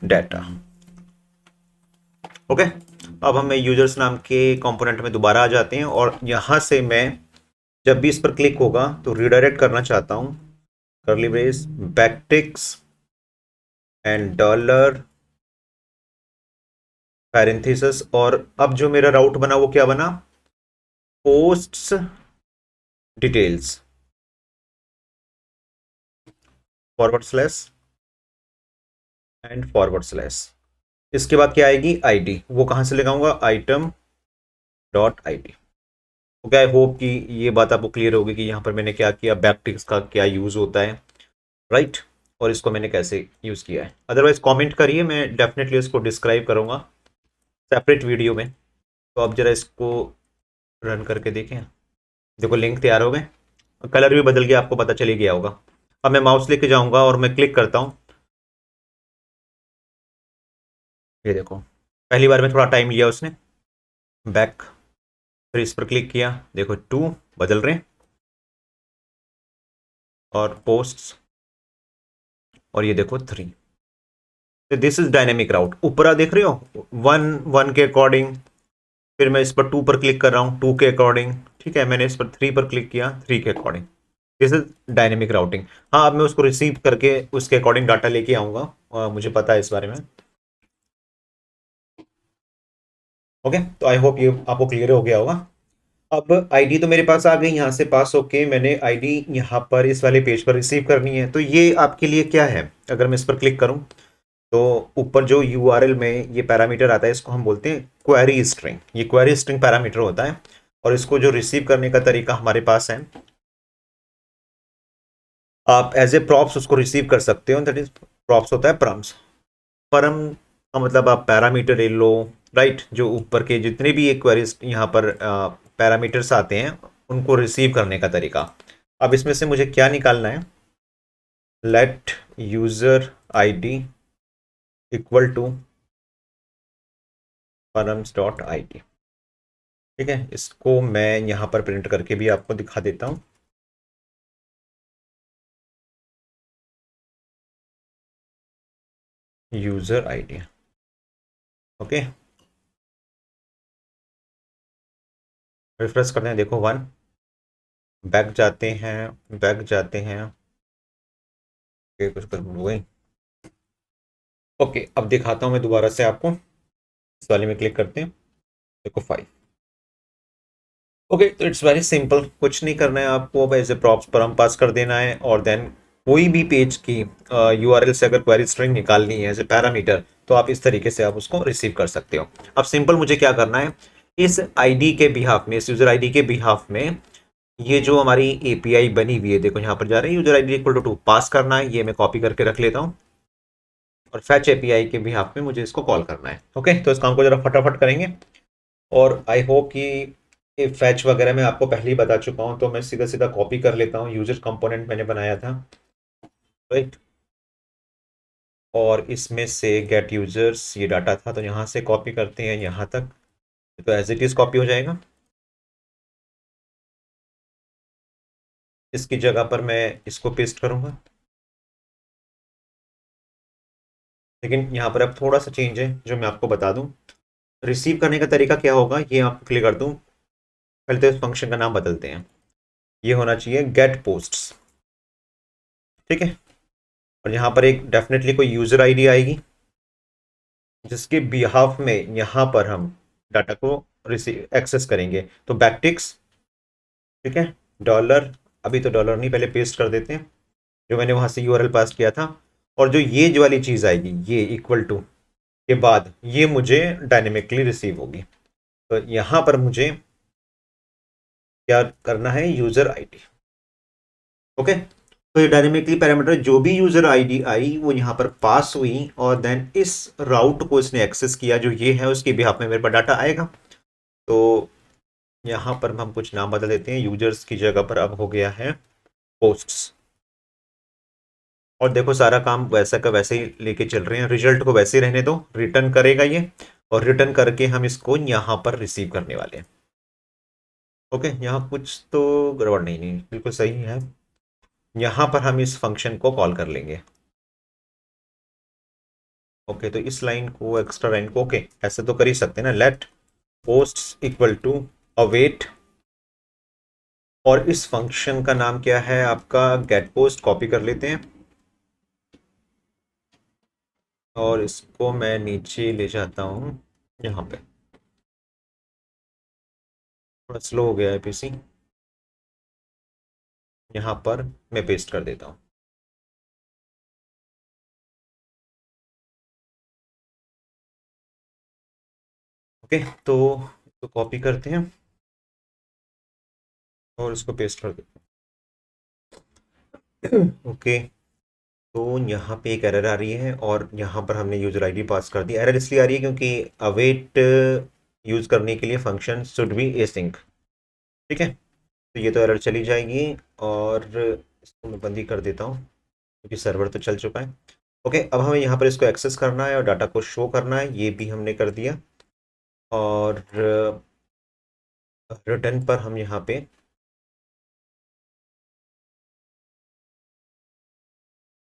डाटा। ओके, अब हम यूजर्स नाम के कंपोनेंट में दोबारा आ जाते हैं और यहां से मैं जब भी इस पर क्लिक होगा तो रिडायरेक्ट करना चाहता हूं curly brace backticks and dollar parenthesis. और अब जो मेरा राउट बना वो क्या बना, posts details forward slash and forward slash. इसके बाद क्या आएगी, आईडी, वो कहां से लगाऊंगा, item dot ID. Okay, I hope कि ये बात आपको क्लियर होगी कि यहाँ पर मैंने क्या किया, बैकटिक्स का क्या यूज होता है, राइट। और इसको मैंने कैसे यूज किया है। अदरवाइज कमेंट करिए, मैं डेफिनेटली इसको डिस्क्राइब करूंगा सेपरेट वीडियो में। तो अब जरा इसको रन करके देखें। देखो लिंक तैयार हो गए, कलर भी बदल गया, आपको पता चली गया होगा। अब मैं माउस लेके जाऊंगा और मैं क्लिक करता हूं, ये देखो पहली बार में थोड़ा टाइम लिया उसने। बैक, फिर इस पर क्लिक किया, देखो 2 बदल रहे हैं और पोस्ट्स, और ये देखो 3। तो दिस इज डायनेमिक राउट। ऊपर देख रहे हो 1 के अकॉर्डिंग, फिर मैं इस पर 2 पर क्लिक कर रहा हूँ 2 के अकॉर्डिंग, ठीक है। मैंने इस पर 3 पर क्लिक किया 3 के according. This is dynamic routing. हाँ, अब मैं उसको रिसीव करके उसके अकॉर्डिंग डाटा लेके आऊंगा, मुझे पता है इस बारे में। ओके, तो आई होप ये आपको क्लियर हो गया होगा। अब आईडी तो मेरे पास आ गई, यहाँ से पास होके मैंने आईडी यहाँ पर इस वाले पेज पर रिसीव करनी है। तो ये आपके लिए क्या है, अगर मैं इस पर क्लिक करूँ तो ऊपर जो यूआरएल में ये पैरामीटर आता है इसको हम बोलते हैं क्वेरी स्ट्रिंग। ये क्वेरी स्ट्रिंग पैरामीटर होता है और इसको जो रिसीव करने का तरीका हमारे पास है, आप एज ए प्रॉप्स उसको रिसीव कर सकते हो। दैट इज प्रॉप्स होता है परम्स। परम का मतलब आप पैरामीटर ले लो, राइट। जो ऊपर के जितने भी एक क्वेरीज यहाँ पर पैरामीटर्स आते हैं उनको रिसीव करने का तरीका। अब इसमें से मुझे क्या निकालना है, let user ID equal to params dot ID. ठीक है, इसको मैं यहाँ पर प्रिंट करके भी आपको दिखा देता हूँ। यूजर आईडी, ओके, रिफ्रेश करते हैं, देखो 1। बैक जाते हैं, बैक जाते हैं, कुछ गड़बड़ हो गई। ओके, अब दिखाता हूँ मैं दोबारा से आपको। इस वाले में क्लिक करते हैं, देखो 5। ओके, तो इट्स वेरी सिंपल, कुछ नहीं करना है आपको, अब एज ए प्रॉप्स पर हम पास कर देना है, और देन कोई भी पेज की यूआरएल से अगर क्वेरी स्ट्रिंग निकालनी है एज ए पैरामीटर, तो आप इस तरीके से आप उसको रिसीव कर सकते हो। अब सिंपल मुझे क्या करना है, इस आईडी के बिहाफ में, इस यूजर आईडी के बिहाफ में, ये जो हमारी एपीआई बनी हुई है, देखो यहाँ पर जा रहे हैं यूजर आईडी इक्वल टू पास करना है, ये मैं कॉपी करके रख लेता हूँ, और फैच एपीआई के बिहाफ में मुझे इसको कॉल करना है। ओके, तो इस काम को जरा फटाफट करेंगे, और आई होप कि फैच वगैरह मैं आपको पहले ही बता चुका हूँ, तो मैं सीधा सीधा कॉपी कर लेता हूँ, यूजर कंपोनेंट मैंने बनाया था, राइट, और इसमें से गेट यूजर्स ये डाटा था, तो यहाँ से कॉपी करते हैं यहाँ तक, तो एज इट इज़ कॉपी हो जाएगा। इसकी जगह पर मैं इसको पेस्ट करूँगा, लेकिन यहाँ पर अब थोड़ा सा चेंज है जो मैं आपको बता दूँ। रिसीव करने का तरीका क्या होगा, ये आपको क्लिक कर दूँ, पहले तो इस फंक्शन का नाम बदलते हैं, ये होना चाहिए गेट पोस्ट्स, ठीक है, और यहाँ पर एक डेफिनेटली कोई यूजर आईडी आएगी, जिसके बिहाफ में यहाँ पर हम डाटा को रिसीव एक्सेस करेंगे, तो बैकटिक्स, ठीक है, डॉलर, अभी तो डॉलर नहीं, पहले पेस्ट कर देते हैं जो मैंने वहाँ से यूआरएल पास किया था, और जो ये जो वाली चीज़ आएगी, ये इक्वल टू के बाद ये मुझे डायनेमिकली रिसीव होगी, तो यहाँ पर मुझे क्या करना है, यूजर आईडी। ओके, तो ये डायनेमिकली पैरामीटर जो भी यूजर आईडी आई वो यहाँ पर पास हुई, और देन इस राउट को इसने एक्सेस किया जो ये है, उसके बिहाफ में मेरे पास डाटा आएगा। तो यहाँ पर हम कुछ नाम बदल देते हैं, यूजर्स की जगह पर अब हो गया है पोस्ट्स, और देखो सारा काम वैसा का वैसे ही लेके चल रहे हैं, रिजल्ट को वैसे ही रहने दो, रिटर्न करेगा ये, और रिटर्न करके हम इसको यहाँ पर रिसीव करने वाले हैं। ओके, यहाँ कुछ तो गड़बड़ नहीं, नहीं बिल्कुल सही है, यहाँ पर हम इस फंक्शन को कॉल कर लेंगे। ओके, तो इस लाइन को, एक्स्ट्रा लाइन को, ओके ऐसे तो कर ही सकते हैं ना, let post equal to await, और इस फंक्शन का नाम क्या है आपका, गेट पोस्ट, कॉपी कर लेते हैं, और इसको मैं नीचे ले जाता हूँ, यहाँ पे थोड़ा स्लो हो गया है पीसी, यहाँ पर मैं पेस्ट कर देता हूँ। ओके, तो इसको कॉपी करते हैं और इसको पेस्ट कर देते हैं। ओके, तो यहाँ पे एक एरर आ रही है, और यहाँ पर हमने यूजर आईडी पास कर दी, एरर इसलिए आ रही है क्योंकि अवेट यूज करने के लिए फंक्शन शुड बी एसिंक, ठीक है, तो ये तो एरर चली जाएगी, और इसको मैं बंद ही कर देता हूँ क्योंकि सर्वर तो चल चुका है। ओके, अब हमें यहाँ पर इसको एक्सेस करना है और डाटा को शो करना है, ये भी हमने कर दिया, और रिटर्न पर हम यहाँ पे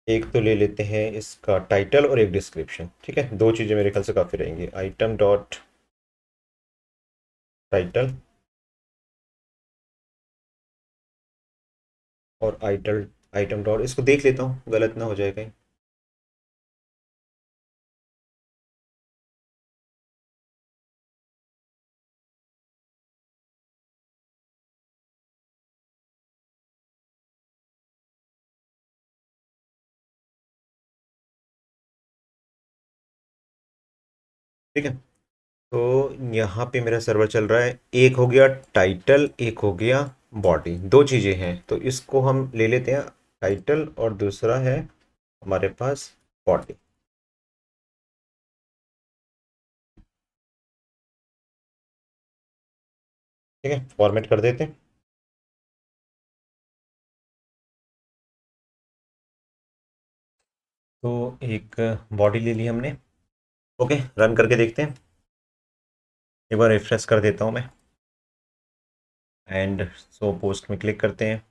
एक तो ले लेते हैं इसका टाइटल और एक डिस्क्रिप्शन, ठीक है, दो चीज़ें मेरे ख्याल से काफ़ी रहेंगी, आइटम डॉट टाइटल और आइटल आइटम डॉट, इसको देख लेता हूँ गलत ना हो जाए कहीं। ठीक है, तो यहाँ पे मेरा सर्वर चल रहा है, एक हो गया टाइटल, एक हो गया बॉडी, दो चीज़ें हैं, तो इसको हम ले लेते हैं टाइटल, और दूसरा है हमारे पास बॉडी। ठीक है, फॉर्मेट कर देते हैं, तो एक बॉडी ले ली हमने। ओके, रन करके देखते हैं, एक बार रिफ्रेश कर देता हूँ मैं, एंड सो पोस्ट में क्लिक करते हैं,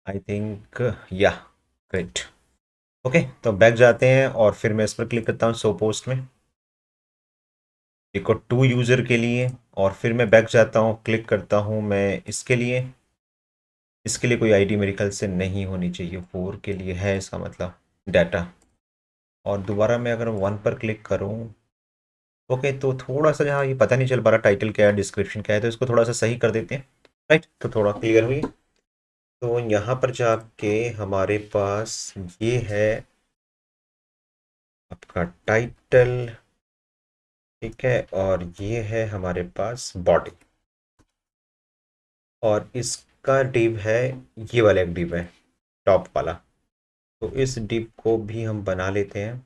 आई थिंक या ग्रेट। ओके, तो बैक जाते हैं और फिर मैं इस पर क्लिक करता हूँ सो पोस्ट में, देखो टू यूज़र के लिए, और फिर मैं बैक जाता हूँ, क्लिक करता हूँ मैं इसके लिए, इसके लिए कोई आईडी मेरे ख्याल से नहीं होनी चाहिए, 4 के लिए है इसका मतलब डाटा। और दोबारा मैं अगर 1 पर क्लिक करूं, ओके, तो थोड़ा सा यहाँ ये पता नहीं चल पा रहा टाइटल क्या है डिस्क्रिप्शन क्या है, तो इसको थोड़ा सा सही कर देते हैं। राइट, तो थोड़ा क्लियर हुई। तो यहाँ पर जाके हमारे पास ये है आपका टाइटल, ठीक है, और ये है हमारे पास बॉडी, और इसका डिव है, ये वाला एक डिव है टॉप वाला। तो इस डिव को भी हम बना लेते हैं,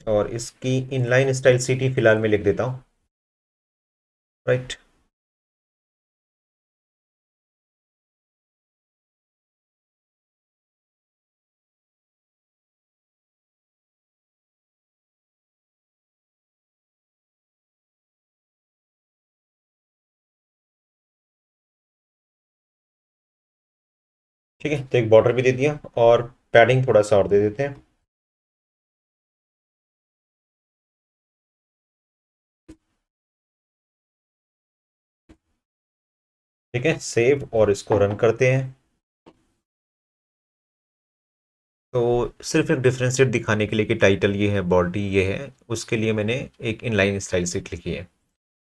और इसकी इनलाइन स्टाइल सिटी फिलहाल मैं लिख देता हूँ। राइट, ठीक है, तो एक बॉर्डर भी दे दिया, और पैडिंग थोड़ा सा और दे देते हैं। ठीक है, सेव, और इसको रन करते हैं। तो सिर्फ एक डिफरेंशिएट दिखाने के लिए कि टाइटल ये है, बॉडी ये है, उसके लिए मैंने एक इनलाइन स्टाइल सीट लिखी है।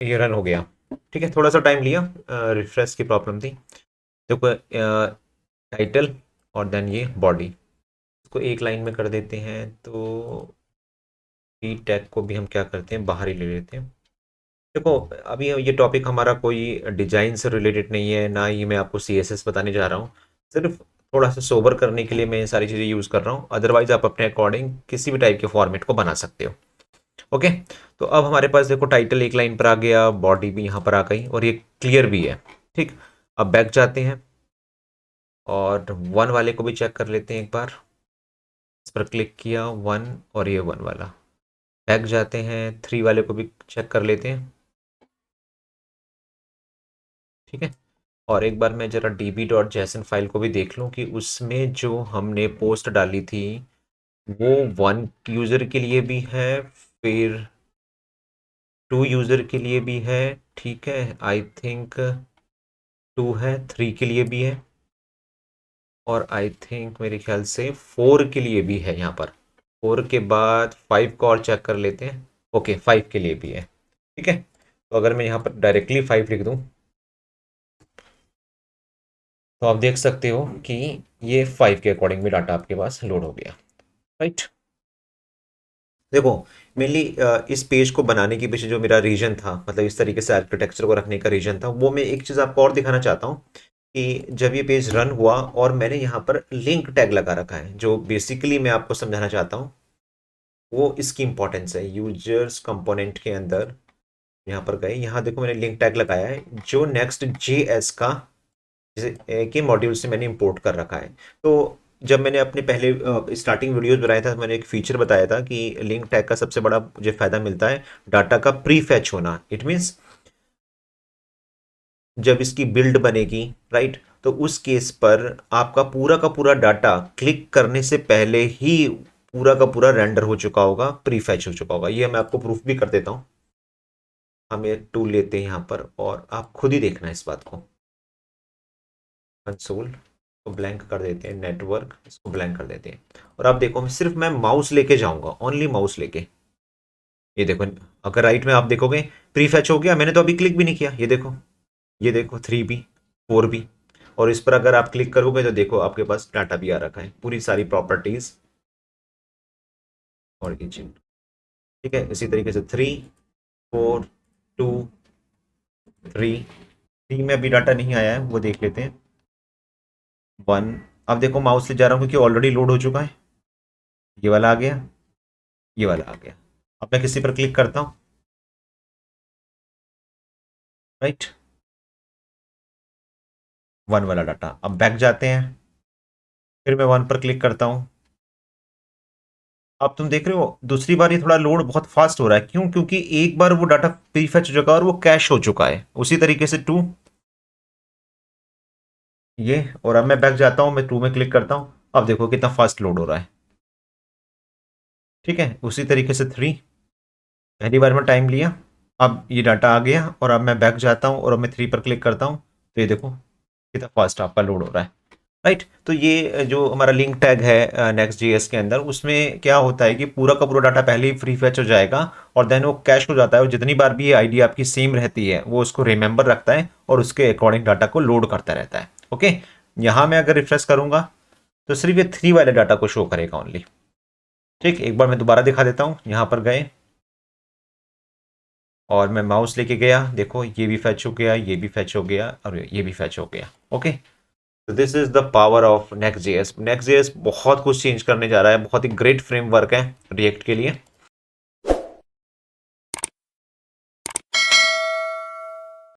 ये रन हो गया। ठीक है, थोड़ा सा टाइम लिया, रिफ्रेश की प्रॉब्लम थी। तो टाइटल और देन ये बॉडी, इसको एक लाइन में कर देते हैं। तो ई टैग को भी हम क्या करते हैं, बाहर ही ले लेते हैं। देखो, अभी ये टॉपिक हमारा कोई डिजाइन से रिलेटेड नहीं है, ना ही मैं आपको CSS बताने जा रहा हूँ। सिर्फ थोड़ा सा सोबर करने के लिए मैं ये सारी चीज़ें यूज़ कर रहा हूँ, अदरवाइज आप अपने अकॉर्डिंग किसी भी टाइप के फॉर्मेट को बना सकते हो। ओके, तो अब हमारे पास देखो टाइटल एक लाइन पर आ गया, बॉडी भी यहाँ पर आ गई, और ये क्लियर भी है। ठीक, अब बैक जाते हैं, और 1 वाले को भी चेक कर लेते हैं एक बार। इस पर क्लिक किया, 1, और ये 1 वाला। बैक जाते हैं, 3 वाले को भी चेक कर लेते हैं। ठीक है, और एक बार मैं जरा db.json फाइल को भी देख लूँ कि उसमें जो हमने पोस्ट डाली थी वो 1 यूज़र के लिए भी है, फिर 2 यूज़र के लिए भी है, ठीक है, आई थिंक 2 है, 3 के लिए भी है, और आई थिंक मेरे ख्याल से 4 के लिए भी है। यहाँ पर 4 के बाद 5 को और चेक कर लेते हैं। ओके, 5 के लिए भी है। ठीक है, तो अगर मैं यहाँ पर डायरेक्टली 5 लिख दूँ, तो आप देख सकते हो कि ये 5 के अकॉर्डिंग भी डाटा आपके पास लोड हो गया। राइट, देखो, मेनली इस पेज को बनाने के पीछे जो मेरा रीजन था, मतलब इस तरीके से आर्किटेक्चर को रखने का रीजन था, वो मैं एक चीज़ आपको और दिखाना चाहता हूँ कि जब ये पेज रन हुआ और मैंने यहाँ पर लिंक टैग लगा रखा है, जो बेसिकली मैं आपको समझाना चाहता हूँ वो इसकी इंपॉर्टेंस है। यूजर्स कंपोनेंट के अंदर यहाँ पर गए, यहाँ देखो मैंने लिंक टैग लगाया है जो नेक्स्ट JS का जैसे के मॉड्यूल से मैंने इंपोर्ट कर रखा है। तो जब मैंने अपने पहले स्टार्टिंग वीडियोस बनाया था, मैंने एक फीचर बताया था कि लिंक टैग का सबसे बड़ा मुझे फायदा मिलता है डाटा का प्री फैच होना। इट मीन्स जब इसकी बिल्ड बनेगी, राइट, तो उस केस पर आपका पूरा का पूरा डाटा क्लिक करने से पहले ही पूरा का पूरा रेंडर हो चुका होगा, प्री फैच हो चुका होगा। ये मैं आपको प्रूफ भी कर देता हूँ। हम एक टूल लेते हैं यहाँ पर, और आप खुद ही देखना इस बात को। कंसोल को ब्लैंक कर देते हैं, नेटवर्क इसको ब्लैंक कर देते हैं, और आप देखो सिर्फ मैं माउस लेके जाऊंगा, ओनली माउस लेके। ये देखो, अगर राइट में आप देखोगे प्री फैच हो गया, मैंने तो अभी क्लिक भी नहीं किया। ये देखो 3B 4B, और इस पर अगर आप क्लिक करोगे तो देखो आपके पास डाटा भी आ रखा है, पूरी सारी प्रॉपर्टीज और ये चीज। ठीक है, इसी तरीके से 3 4 2 3 में अभी डाटा नहीं आया है, वो देख लेते हैं। 1, अब देखो माउस से जा रहा हूँ क्योंकि ऑलरेडी लोड हो चुका है। ये वाला आ गया, ये वाला आ गया। अब मैं किसी पर क्लिक करता हूँ, राइट, 1 वाला डाटा। अब बैक जाते हैं, फिर मैं 1 पर क्लिक करता हूँ। अब तुम देख रहे हो दूसरी बार ये थोड़ा लोड बहुत फास्ट हो रहा है, क्यों? क्योंकि एक बार वो डाटा प्री फैच हो चुका है और वो कैश हो चुका है। उसी तरीके से 2, ये, और अब मैं बैक जाता हूँ, मैं 2 में क्लिक करता हूँ। अब देखो कितना फास्ट लोड हो रहा है। ठीक है, उसी तरीके से 3, पहली बार में टाइम लिया, अब ये डाटा आ गया, और अब मैं बैक जाता हूँ और अब मैं 3 पर क्लिक करता हूँ, तो ये देखो कितना फास्ट आपका लोड हो रहा है, राइट। तो ये जो हमारा लिंक टैग है नेक्स्ट जेएस के अंदर, उसमें क्या होता है कि पूरा का पूरा डाटा पहले ही फ्री फेच हो जाएगा और देन वो कैश हो जाता है, और जितनी बार भी ये आईडी आपकी सेम रहती है वो उसको रिमेंबर रखता है और उसके अकॉर्डिंग डाटा को लोड करता रहता है। ओके, यहाँ मैं अगर रिफ्रेश करूंगा तो सिर्फ ये 3 वाले डाटा को शो करेगा ओनली। ठीक, एक बार मैं दोबारा दिखा देता हूँ। यहाँ पर गए और मैं माउस लेके गया, देखो ये भी फैच हो गया, ये भी फैच हो गया और ये भी फैच हो गया। ओके, तो this is the power of next JS. Next JS बहुत कुछ चेंज करने जा रहा है, बहुत ही ग्रेट फ्रेमवर्क है रिएक्ट के लिए।